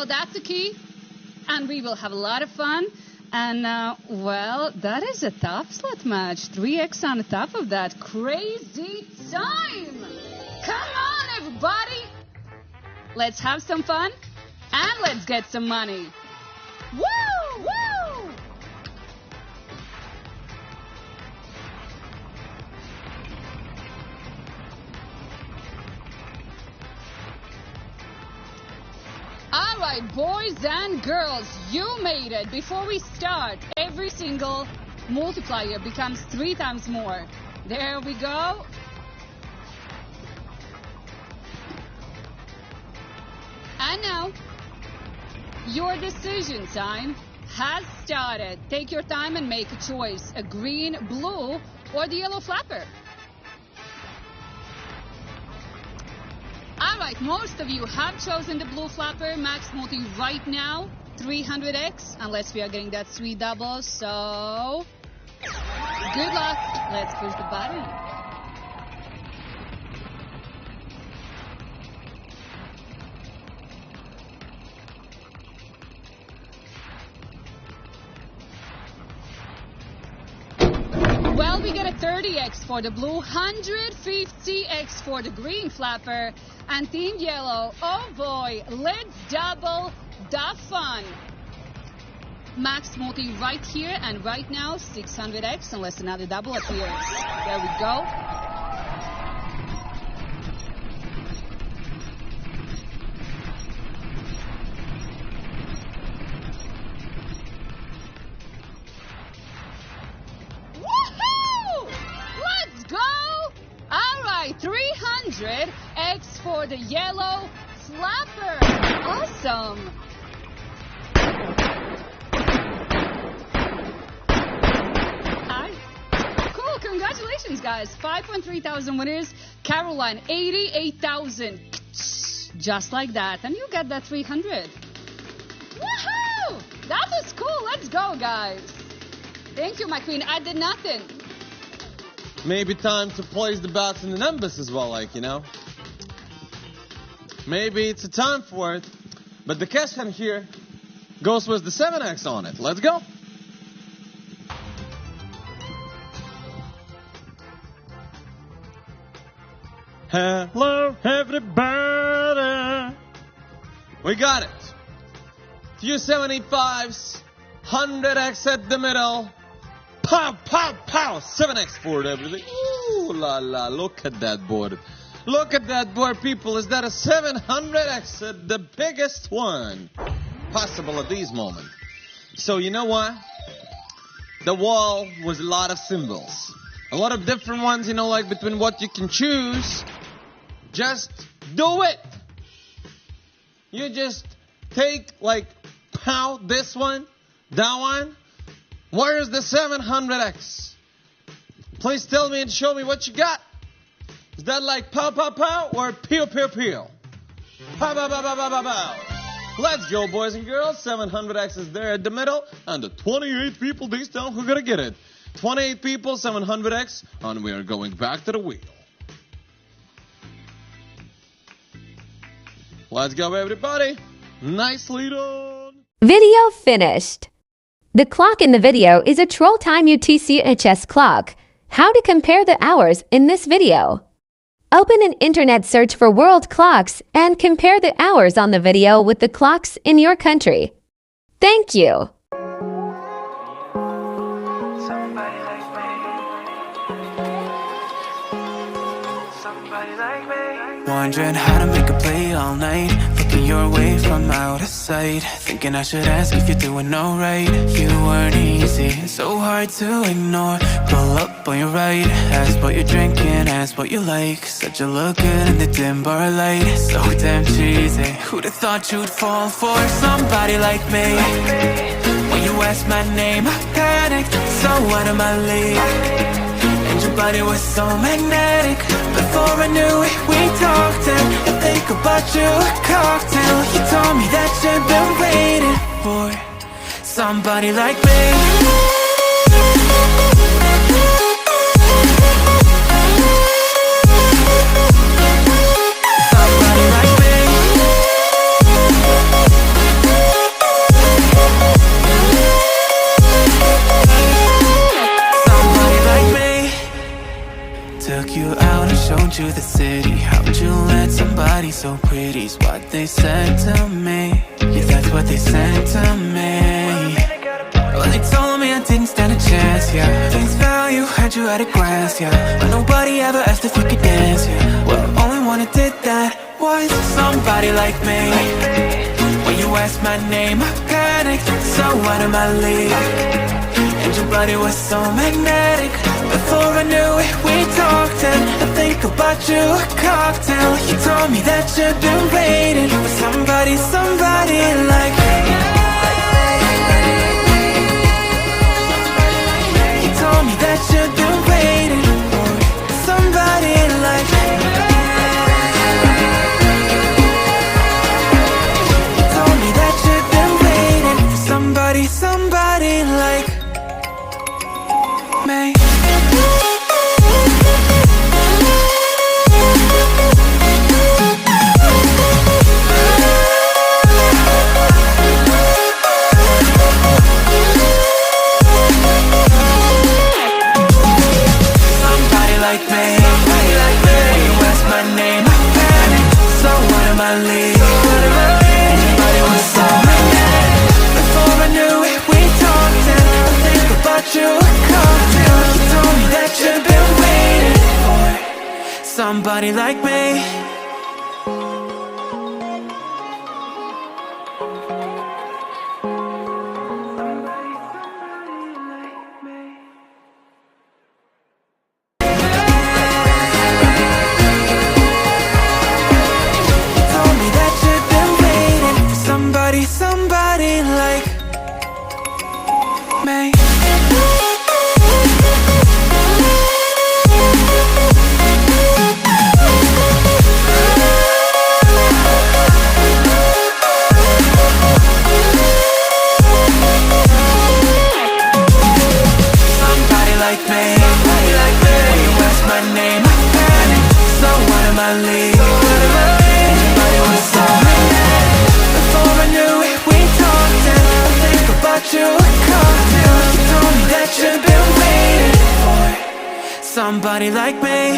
Well, that's the key. And we will have a lot of fun. And, well, that is a tough slot match. 3x on top of that. Crazy time! Come on, everybody! Let's have some fun. And let's get some money. Woo! Woo! All right, boys and girls, you made it. Before we start, every single multiplier becomes 3 times more. There we go. And now, your decision time has started. Take your time and make a choice. A green, blue, or the yellow flapper. All right, most of you have chosen the blue flapper. Max multi right now, 300x, unless we are getting that sweet double. So, good luck. Let's push the button. Well, we get a 30x for the blue, 150x for the green flapper, and Team Yellow, oh boy, let's double the fun. Max multi right here and right now, 600x, unless another double appears. There we go. Let's go! All right, 300x for the yellow flapper. Awesome. Cool, congratulations, guys. 5.3 thousand winners. Caroline, 88,000. Just like that. And you get that 300. Woohoo! That was cool. Let's go, guys. Thank you, my queen. I did nothing. Maybe time to place the bets in the numbers as well, like, you know. Maybe it's a time for it. But the cash hand here goes with the 7x on it. Let's go. Hello, everybody. We got it. Few 75s, 100x at the middle. Pow, pow, pow. 7x for everything. Ooh la la. Look at that board. Look at that board, people. Is that a 700x? The biggest one possible at this moment. So you know what? The wall was a lot of symbols. A lot of different ones, you know, like between what you can choose. Just do it. You just take, like, pow, this one, that one. Where's the 700x? Please tell me and show me what you got. Is that like pow, pow, pow, or pew, pew, pew? Pow, pow, pow, pow, pow, pow, pow. Let's go, boys and girls. 700x is there at the middle. And the 28 people this time who gonna get it. 28 people, 700x. And we are going back to the wheel. Let's go, everybody. Nicely done. Video finished. The clock in the video is a Troll Time UTC-HS clock. How to compare the hours in this video. Open an internet search for world clocks and compare the hours on the video with the clocks in your country. Thank you. Wondering how to make a play all night. Looking your way from out of sight. Thinking I should ask if you're doing alright. You weren't easy, so hard to ignore. Pull up on your right. Ask what you're drinking, ask what you like. Said you look good in the dim bar light. So damn cheesy. Who'd have thought you'd fall for somebody like me? When you asked my name, I panicked. So out of my league. And your body was so magnetic. Before I knew it, we talked and I think about you a cocktail. You told me that you've been waiting for somebody like me. Somebody like me. so pretty's what they said to me. Yeah, that's what they said to me. Well, they told me I didn't stand a chance, yeah. Face value, had you at a glance, yeah. But nobody ever asked if you could dance, yeah. Well, only one who did that was somebody like me. When you asked my name, I panicked, so out of my league. And your body was so magnetic. Before I knew it, we talked, and I think about you, a cocktail. You told me that you've been waiting for somebody, somebody like me. You told me that you've been waiting for somebody like me. You told me that you've been waiting for somebody, somebody like me. Somebody like me. Somebody like me. Somebody like me.